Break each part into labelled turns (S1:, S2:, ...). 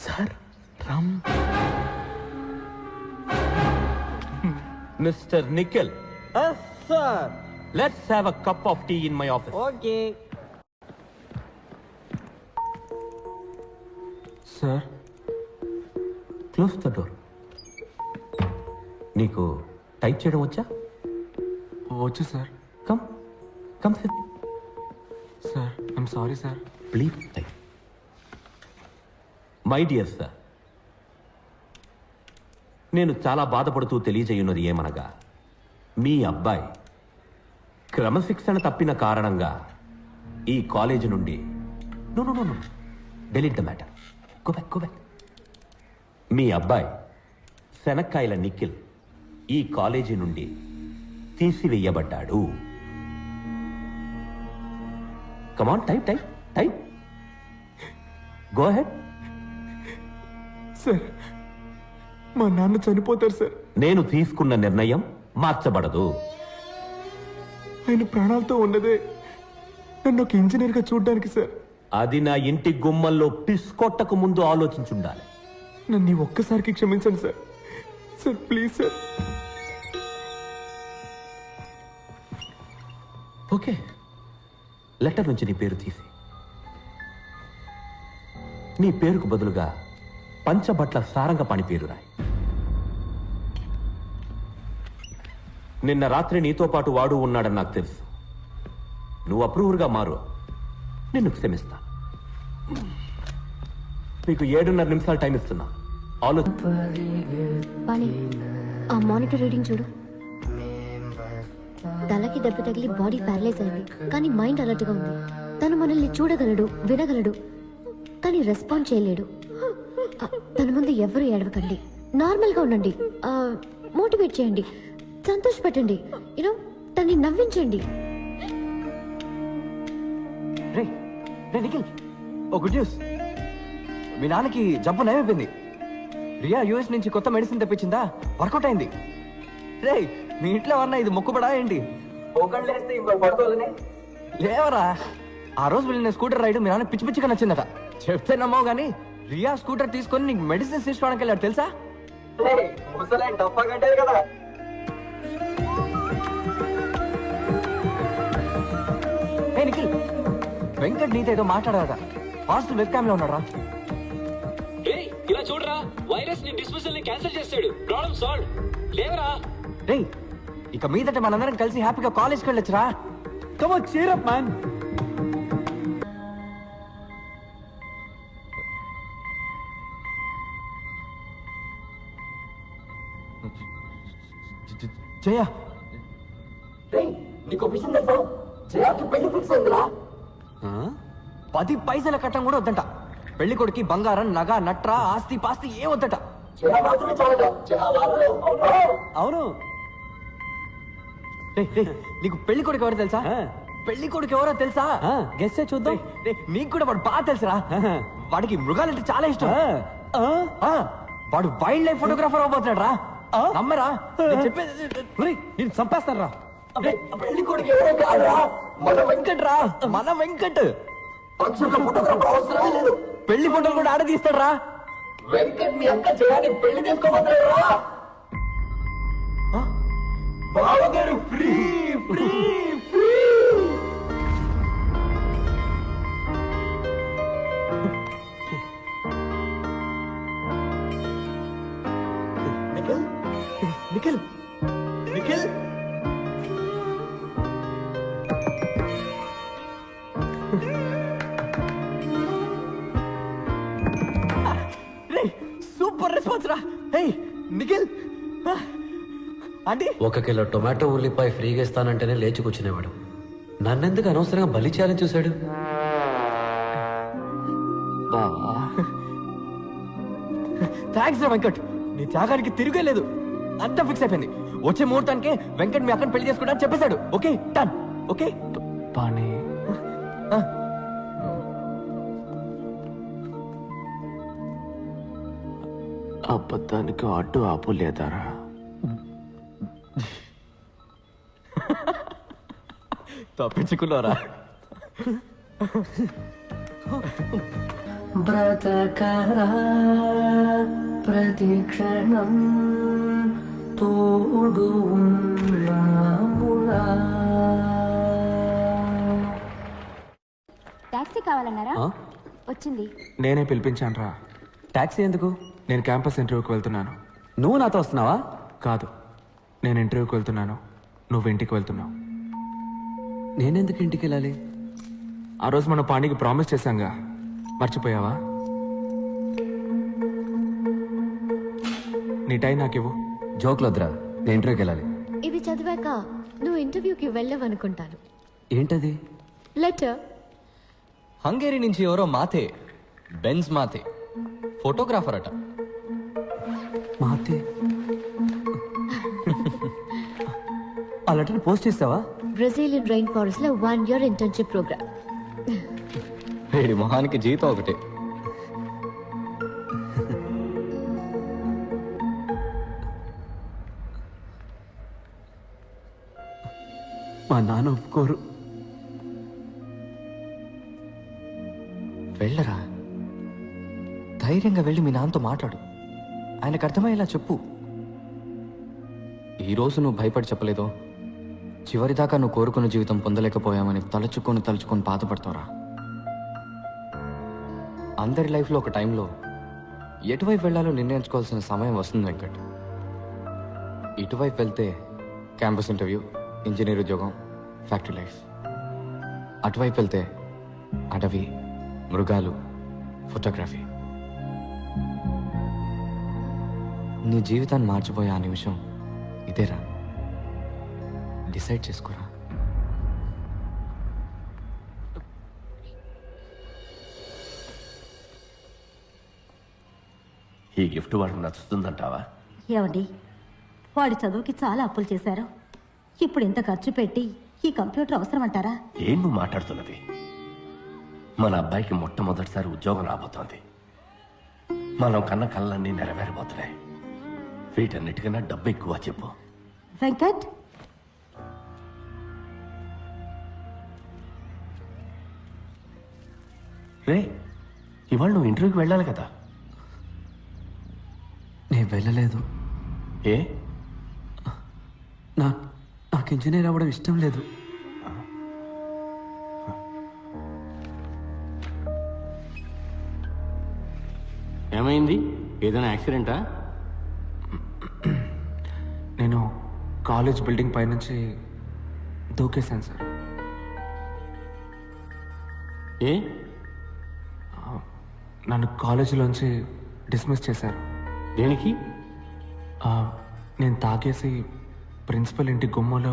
S1: Sir Ram.
S2: Mister Nikhil,
S1: sir
S2: let's have a cup of tea in my office.
S1: Okay sir.
S2: Close the door. నీకు type చేయడం వచ్చా?
S1: వచ్చు sir.
S2: Come come sit.
S1: Sir I'm sorry sir.
S2: Please type. My dear sir, నేను చాలా బాధపడుతూ తెలియజేయున్నది ఏమనగా, మీ అబ్బాయి క్రమశిక్షణ తప్పిన కారణంగా ఈ కాలేజీ నుండి no delete the matter. Go back. మీ అబ్బాయి శనక్కాయల నిఖిల్ ఈ కాలేజీ నుండి తీసివేయబడ్డాడు. Come on, type. Go head.
S1: Sir మా నాన్న చనిపోతారు సార్.
S2: నేను తీసుకున్న నిర్ణయం మార్చబడదు.
S1: ఆయన ప్రాణాలతో ఉన్నదే నన్ను ఒక ఇంజనీర్గా చూడడానికి సార్.
S2: అది నా ఇంటి గుమ్మల్లో పిస్కొట్టకు ముందు ఆలోచించుండాలి.
S1: నన్ను ఈ ఒక్కసారికి క్షమించండి sir. Sir please sir.
S2: Okay, letter నుంచి నీ పేరు తీసి నీ పేరుకు బదులుగా పంచబట్ల సారంగపాణి పేరు రాయి. నిన్న రాత్రి నీతో పాటు వాడు ఉన్నాడని నాకు తెలుసు. నువ్వు అప్రూవర్గా మారు, నిన్ను క్షమిస్తా. మీకు 7:30 నిమిషాలు టైం ఇస్తున్నా.
S3: వాణి, ఆ మానిటర్ రీడింగ్ చూడు. తలకి దెబ్బ తగిలి బాడీ ప్యారలైజ్ అయింది, కానీ మైండ్ అలర్ట్ గా ఉంది. తను మనల్ని చూడగలడు, వినగలడు, కానీ రెస్పాండ్ చేయలేడు. తన ముందు ఎవరు ఏడవకండి, నార్మల్ గా ఉండండి, మోటివేట్ చేయండి, సంతోష పెట్టండి, యూనో తన్ని నవ్వించండి.
S4: రే నిఖిల్, ఓ గుడ్ న్యూస్. మీ నాన్నకి జబ్బు నయమైపోయింది. రియా యూఎస్ నుంచి కొత్త మెడిసిన్ తెప్పించిందా, వర్కౌట్ అయింది. రే మీ ఇంట్లో అన్న ఇది మొక్కుబడా ఏంటి? లేవరా, ఆ రోజు వెళ్ళిన స్కూటర్ రైడ్ మీ నాన్న పిచ్చి పిచ్చిగా నచ్చిందట. చెప్తే నమ్మవు గానీ రియా స్కూటర్ తీసుకొని నీకు మెడిసిన్స్ తీసుకోవడానికి వెళ్ళాడు తెలుసా? నిఖిల్, వెంకట్ నీతో ఏదో మాట్లాడారట. హాస్టల్ వెబ్ క్యామ్ లో ఉన్నారా?
S5: ఇలా చూడరా, వైరస్ ని డిస్మిసల్ ని క్యాన్సిల్ చేశాడు. Problem solve. లేవరా.
S4: రే ఇక మీదట మనందరం కలిసి హ్యాపీగా కాలేజ్కి వెళ్ళొచ్చురా.
S1: Come on, cheer up man.
S4: Jaya, నీకు విషయం తెలుసా? జయాకి పెళ్లి ఫిక్స్ అయిందిరా. 10 పైసల కట్టం కూడా వద్దంట. పెళ్లి కొడుకి బంగారం, నగ, నట్ర, ఆస్తి పాస్తి ఏ వద్దట.
S1: అవును.
S4: నీకు పెళ్లి కొడుకు ఎవరో తెలుసా? పెళ్లి కొడుకు ఎవరో తెలుసా?
S1: గెస్ చూద్దాం.
S4: నీకు కూడా వాడు బాగా తెలుసురా. వాడికి మృగాలంటే చాలా ఇష్టం. వాడు వైల్డ్ లైఫ్ ఫోటోగ్రాఫర్ అవబోతున్నాడు రా. నమ్మరా?
S1: నేను చంపేస్తాను రా.
S4: పెళ్లి కొడుకు ఎవరో కాదురా, మన వెంకట్ రా, మన వెంకట్. పెళ్లి ఫోటోలు కూడా ఆడ తీస్తాడు రా. వెంకట్ మీ అక్క జయాన్ని పెళ్లి చేసుకోబోతున్నాడు రా. బావగారు free free free. Nikhil Nikhil Nikhil super response రా. హే నిఖిల్, ఆంటీ
S6: 1 కిలో టొమాటో ఉల్లిపాయ ఫ్రీగా ఇస్తానంటేనే లేచి కూర్చునేవాడు. నన్నెందుకు అనవసరంగా బలి చేయాలని చూశాడు?
S4: థ్యాంక్స్ రా వెంకట్, నీ త్యాగానికి తిరిగే లేదు. అంతా ఫిక్స్ అయిపోయింది. వచ్చే ముహూర్తానికి వెంకట్ మీ అక్కని పెళ్లి చేసుకుంటా చెప్పేశాడు. Okay done. ఓకే
S1: పానీ, అబద్ధానికి అడ్డు ఆపు లేదారా?
S4: తప్పించుకున్నారా?
S7: బ్రతకరా ప్రతి క్షణం తోడు ఉన్నామురా.
S3: టాక్సీ కావాలన్నారా?
S6: ఆ?
S3: వచ్చింది.
S1: నేనే పిలిపించాను రా.
S6: టాక్సీ ఎందుకు?
S1: నేను క్యాంపస్ ఇంటర్వ్యూకి వెళ్తున్నాను.
S6: నువ్వు నాతో వస్తున్నావా?
S1: కాదు, నేను ఇంటర్వ్యూకి వెళ్తున్నాను, నువ్వు ఇంటికి వెళ్తున్నావు.
S6: నేనెందుకు ఇంటికి వెళ్ళాలి?
S1: ఆ రోజు మనం పాండికి ప్రామిస్ చేశాంగా, మర్చిపోయావా? నీ టైం నాకివ్వు.
S6: జోక్లు వద్దురా, నేను ఇంటర్వ్యూకి వెళ్ళాలి.
S3: ఇది చదివాక నువ్వు ఇంటర్వ్యూకి వెళ్ళవనుకుంటాను.
S6: ఏంటది?
S3: లెటర్.
S4: హంగేరీ నుంచి ఎవరో మాతే, బెన్స్ మాతే, ఫోటోగ్రాఫర్ అట.
S6: మాతే ఆ లెటర్ పోస్ట్ చేస్తావా?
S3: బ్రెజిలియన్ రెయిన్ ఫారెస్ట్ లో 1 year ఇంటర్న్షిప్ ప్రోగ్రామ్.
S4: వీడి మొహానికి జీతం ఒకటే.
S6: మా నాన్న ఒప్పుకోరు.
S4: వెళ్ళరా, ధైర్యంగా వెళ్ళి మీ నాన్నతో మాట్లాడు. ఆయనకు అర్థమయ్యేలా చెప్పు. ఈరోజు నువ్వు భయపడి చెప్పలేదో, చివరిదాకా నువ్వు కోరుకున్న జీవితం పొందలేకపోయామని తలుచుకొని బాధపడతావురా. అందరి లైఫ్లో ఒక టైంలో ఎటువైపు వెళ్ళాలో నిర్ణయించుకోవాల్సిన సమయం వస్తుంది వెంకట్. ఇటువైపు వెళ్తే క్యాంపస్ ఇంటర్వ్యూ, ఇంజనీర్ ఉద్యోగం, ఫ్యాక్టరీ లైఫ్. అటువైపు వెళ్తే అడవి, మృగాలు, ఫోటోగ్రఫీ. నీ జీవితాన్ని మార్చిపోయే ఆ నిమిషం ఇదేరా. డిసైడ్ చేసుకోరా.
S2: ఈ గిఫ్ట్ వాడికి నచ్చుతుందంటావా?
S8: ఏమండి, వాడి చదువుకి చాలా అప్పులు చేశారు. ఇప్పుడు ఇంత ఖర్చు పెట్టి ఈ కంప్యూటర్ అవసరం అంటారా?
S2: ఏం నువ్వు మాట్లాడుతున్నది? మన అబ్బాయికి మొట్టమొదటిసారి ఉద్యోగం రాబోతోంది. మనం కన్న కళ్ళన్నీ నెరవేరబోతున్నాయి. వీటన్నిటికన్నా డబ్బు ఎక్కువ చెప్పు.
S8: వెంకట్,
S2: రే, ఇవాళ నువ్వు ఇంటర్వ్యూకి వెళ్ళాలి కదా?
S6: నేను వెళ్ళలేదు.
S2: ఏ?
S6: నాకు ఇంజనీర్ అవ్వడం ఇష్టం లేదు.
S2: ఏమైంది? ఏదైనా యాక్సిడెంటా?
S1: నేను కాలేజ్ బిల్డింగ్ పైనుంచి దూకేశాను సార్.
S2: ఏ?
S1: నన్ను కాలేజీలోంచి డిస్మిస్ చేశారు.
S2: దేనికి?
S1: నేను తాగేసి ప్రిన్సిపల్ ఇంటి గుమ్మలో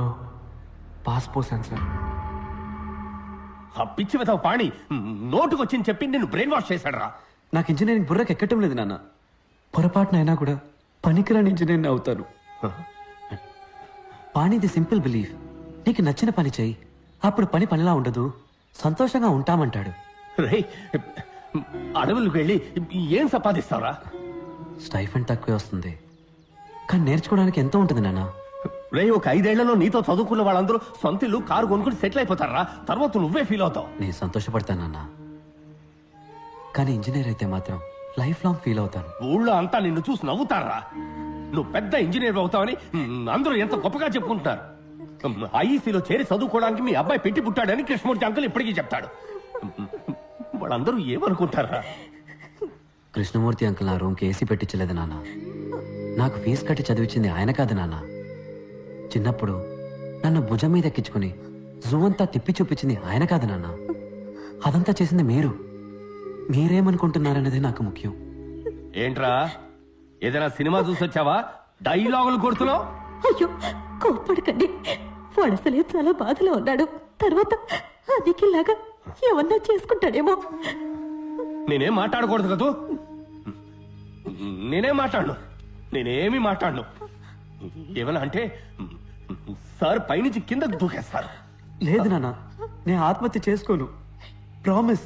S1: పాస్ పోసాను సార్.
S2: ఆ పిచ్చి వెతవ పాణి నోటుకొచ్చింది చెప్పి నిన్ను బ్రెయిన్ వాష్ చేశాడు రా.
S6: నాకు ఇంజనీరింగ్ బుర్రకు ఎక్కటం లేదు నాన్న. పొరపాటునైనా కూడా పనికిరాని ఇంజనీర్ని అవుతాను. పాణిది సింపుల్ బిలీఫ్. నీకు నచ్చిన పని చెయ్యి, అప్పుడు పని పనిలా ఉండదు, సంతోషంగా ఉంటామంటాడు.
S2: రే, అడవులకు వెళ్ళి ఏం సంపాదిస్తావురా?
S6: స్టైఫండ్ తక్కువే వస్తుంది, కానీ నేర్చుకోవడానికి ఎంతో ఉంటుంది నాన్న.
S2: రే, ఒక 5 ఏళ్లలో నీతో చదువుకున్న వాళ్ళందరూ సొంత ఇల్లు, కారు కొనుక్కుని సెటిల్ అయిపోతారా. తర్వాత నువ్వే ఫీల్ అవుతావు.
S6: నేను సంతోషపడతానన్నా, కానీ ఇంజనీర్ అయితే మాత్రం లైఫ్ లాంగ్ ఫీల్ అవుతాను.
S2: ఊళ్ళో అంతా నిన్ను చూసి నవ్వుతారా. నువ్వు పెద్ద ఇంజనీర్ అవుతావని అందరూ ఎంత గొప్పగా చెప్పుకుంటున్నారు. ఐఈసీలో చేరి చదువుకోవడానికి మీ అబ్బాయి పెట్టి పుట్టాడని కృష్ణమూర్తి అంకుల్ ఇప్పటికీ చెప్తాడు. వాళ్ళందరూ ఏమనుకుంటారా?
S6: కృష్ణమూర్తి అంకుల్ నా రూమ్కి ఏసీ పెట్టించలేదు నాన్న. నాకు ఫీజు కట్టి చదివించింది ఆయన కాదు నాన్న. చిన్నప్పుడు నన్ను భుజం మీద ఎక్కించుకుని జూ అంతా తిప్పి చూపించింది ఆయన కాదు నాన్న. అదంతా చేసింది మీరు. మీరేమనుకుంటున్నారనేది నాకు ముఖ్యం.
S2: ఏంట్రా, ఏదైనా సినిమా చూసి వచ్చావా? డైలాగులు కొడుతున్నావు.
S8: అయ్యో, కోప్పడకండి. వాడు అసలే చాలా బాధలో ఉన్నాడు. తర్వాత అదికిలాగా ఏమన్నా చేసుకుంటాడేమో.
S2: నేనేం మాట్లాడకూడదు కదూ. నేనేం మాట్లాడను, నేనేమి మాట్లాడను. ఏమన్నా అంటే సార్ పైనుంచి కిందకు దూకేస్తారు.
S6: లేదు నాన్న, నేను ఆత్మహత్య చేసుకోను, ప్రామిస్.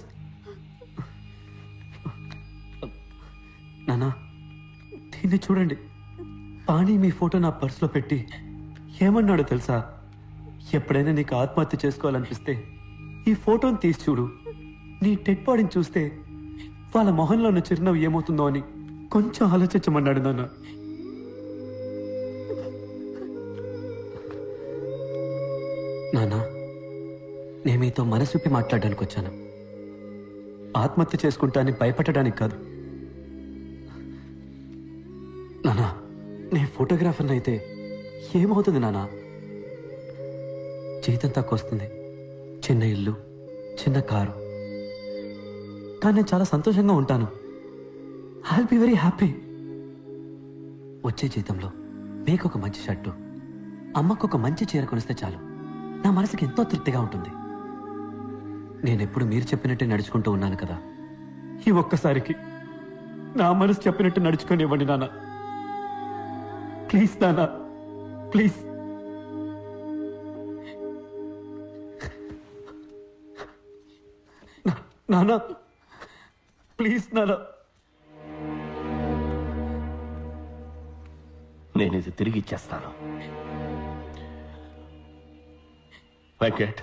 S6: నాన్న, దీన్ని చూడండి. పాణి మీ ఫోటో నా పర్సులో పెట్టి ఏమన్నాడో తెలుసా? ఎప్పుడైనా నీకు ఆత్మహత్య చేసుకోవాలనిపిస్తే ఈ ఫోటోని తీసి చూడు. నీ డెడ్ బాడీని చూస్తే వాళ్ళ మొహంలో ఉన్న చిరునవ్వు ఏమవుతుందో అని కొంచెం ఆలోచించమన్నాడు నాన్న. నాన్న, నేను మీతో మనసుప్పి మాట్లాడడానికి వచ్చాను. ఆత్మహత్య చేసుకుంటా అని భయపడడానికి కాదు. నానా, నేను ఫోటోగ్రాఫర్ని అయితే ఏమవుతుంది నానా? జీతం తక్కువ వస్తుంది, చిన్న ఇల్లు, చిన్న కారు, కానీ నేను చాలా సంతోషంగా ఉంటాను. I'll be very happy. వచ్చే జీతంలో మీకు ఒక మంచి షర్టు, అమ్మకు ఒక మంచి చీర కొనిస్తే చాలు నా మనసుకి ఎంతో తృప్తిగా ఉంటుంది. నేనెప్పుడు మీరు చెప్పినట్టే నడుచుకుంటూ ఉన్నాను కదా, ఈ ఒక్కసారికి నా మనసు చెప్పినట్టు నడుచుకొని నాన్న. ప్లీజ్ నాన్న, ప్లీజ్. నాన్న, ప్లీజ్ నాన్న.
S2: నేను ఇది తిరిగి ఇచ్చేస్తాను. వెంకట్,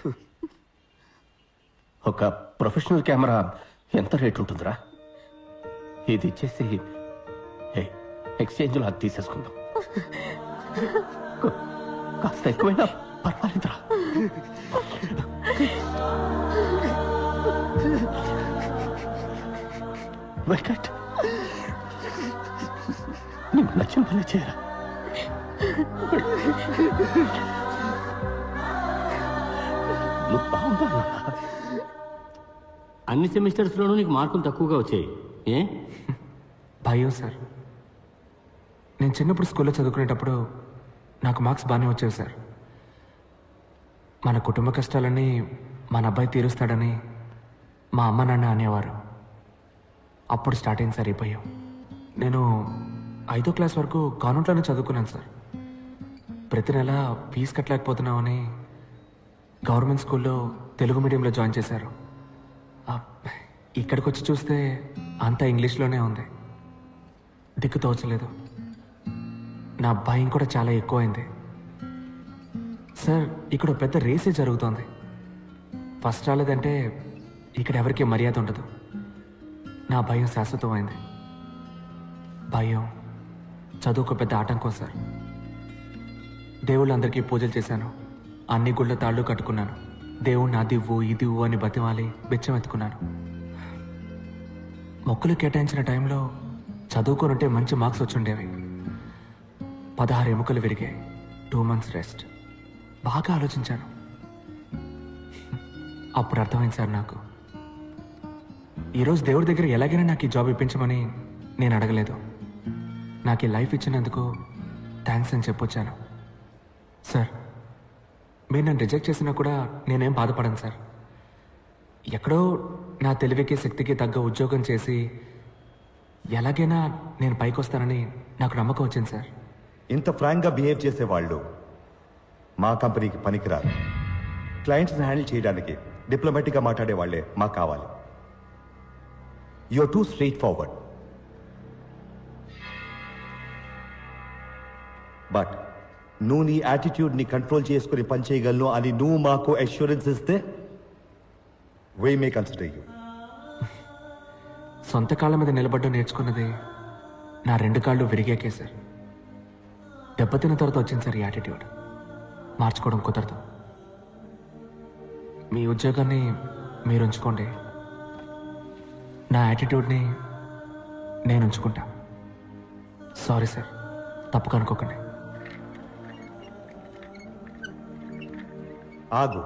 S2: ఒక ప్రొఫెషనల్ కెమెరా ఎంత రేట్ ఉంటుందిరా? ఇది ఇచ్చేసి ఎక్స్చేంజ్లో అది తీసేసుకుందాం. కాస్త ఎక్కువైనా పర్వాలేదురా. వెంకట్, నీకు నచ్చిన పని చేయరా. నువ్వు బాగుందా?
S5: అన్ని సెమిస్టర్స్లోనూ నీకు మార్కులు తక్కువగా వచ్చాయి. ఏ
S1: భయం సార్. నేను చిన్నప్పుడు స్కూల్లో చదువుకునేటప్పుడు నాకు మార్క్స్ బాగానే వచ్చేవి సార్. మన కుటుంబ కష్టాలన్నీ మన అబ్బాయి తీరుస్తాడని మా అమ్మ నాన్న అనేవారు. అప్పుడు స్టార్ట్ అయింది సార్ ఈ భయం. నేను 5వ క్లాస్ వరకు కాన్వెంట్లోనే చదువుకున్నాను సార్. ప్రతి నెల ఫీజు కట్టలేకపోతున్నామని గవర్నమెంట్ స్కూల్లో తెలుగు మీడియంలో జాయిన్ చేశారు. ఇక్కడికి వచ్చి చూస్తే అంతా ఇంగ్లీష్లోనే ఉంది. దిక్కు తోచలేదు. నా భయం కూడా చాలా ఎక్కువైంది సార్. ఇక్కడ పెద్ద రేసే జరుగుతోంది. ఫస్ట్ రాలేదంటే ఇక్కడ ఎవరికి మర్యాద ఉండదు. నా భయం శాశ్వతమైంది. భయం చదువుకు పెద్ద ఆటంకం సార్. దేవుళ్ళందరికీ పూజలు చేశాను, అన్ని గుళ్ళ తాళ్ళు కట్టుకున్నాను, దేవుణ్ణి అదివ్వు ఇదివ్వు అని బతిమాలి బిచ్చం ఎత్తుకున్నాను. మొక్కులు కేటాయించిన టైంలో చదువుకోనుంటే మంచి మార్క్స్ వచ్చుండేవి. 16 ఎముకలు విరిగాయి, 2 months రెస్ట్. బాగా ఆలోచించాను. అప్పుడు అర్థమైంది సార్ నాకు. ఈరోజు దేవుడి దగ్గర ఎలాగైనా నాకు ఈ జాబ్ ఇప్పించమని నేను అడగలేదు. నాకు ఈ లైఫ్ ఇచ్చినందుకు థ్యాంక్స్ అని చెప్పొచ్చాను. సార్, మీరు నన్ను రిజెక్ట్ చేసినా కూడా నేనేం బాధపడను సార్. ఎక్కడో నా తెలివికి శక్తికి తగ్గ ఉద్యోగం చేసి ఎలాగైనా నేను పైకి వస్తానని నాకు నమ్మకం వచ్చింది సార్.
S9: ఇంత ఫ్రాంక్గా బిహేవ్ చేసేవాళ్ళు మా కంపెనీకి పనికిరారు. క్లయింట్స్ని హ్యాండిల్ చేయడానికి డిప్లొమాటిక్గా మాట్లాడే వాళ్ళే మాకు కావాలి. You're too straightforward. But నువ్వు నీ యాటిట్యూడ్ని కంట్రోల్ చేసుకుని పనిచేయగలను అని నువ్వు మాకు అష్యూరెన్స్ ఇస్తే వీ మే కన్సిడర్ యూ.
S1: సొంత కాళ్ళ మీద నిలబడ్డం నేర్చుకున్నది నా 2 కాళ్ళు విరిగాకే సార్. దెబ్బతిన్న తర్వాత వచ్చింది సార్ ఈ యాటిట్యూడ్. మార్చుకోవడం కుదరదు. మీ ఉద్యోగాన్ని మీరు ఉంచుకోండి, నా యాటిట్యూడ్ని నేను ఉంచుకుంటా. సారీ సార్, తప్పుగా అనుకోకండి.
S9: ఆగు.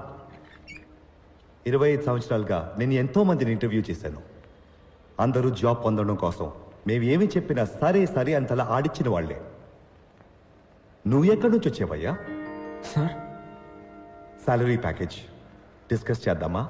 S9: 25 సంవత్సరాలుగా నేను ఎంతో మందిని ఇంటర్వ్యూ చేశాను. అందరూ జాబ్ పొందడం కోసం మేము ఏమి చెప్పినా సరే సరే అంతలా ఆడిచ్చిన వాళ్లే. నువ్వు ఎక్కడి నుంచి వచ్చేవయ్యా?
S1: సార్,
S9: సాలరీ ప్యాకేజ్ డిస్కస్ చేద్దామా?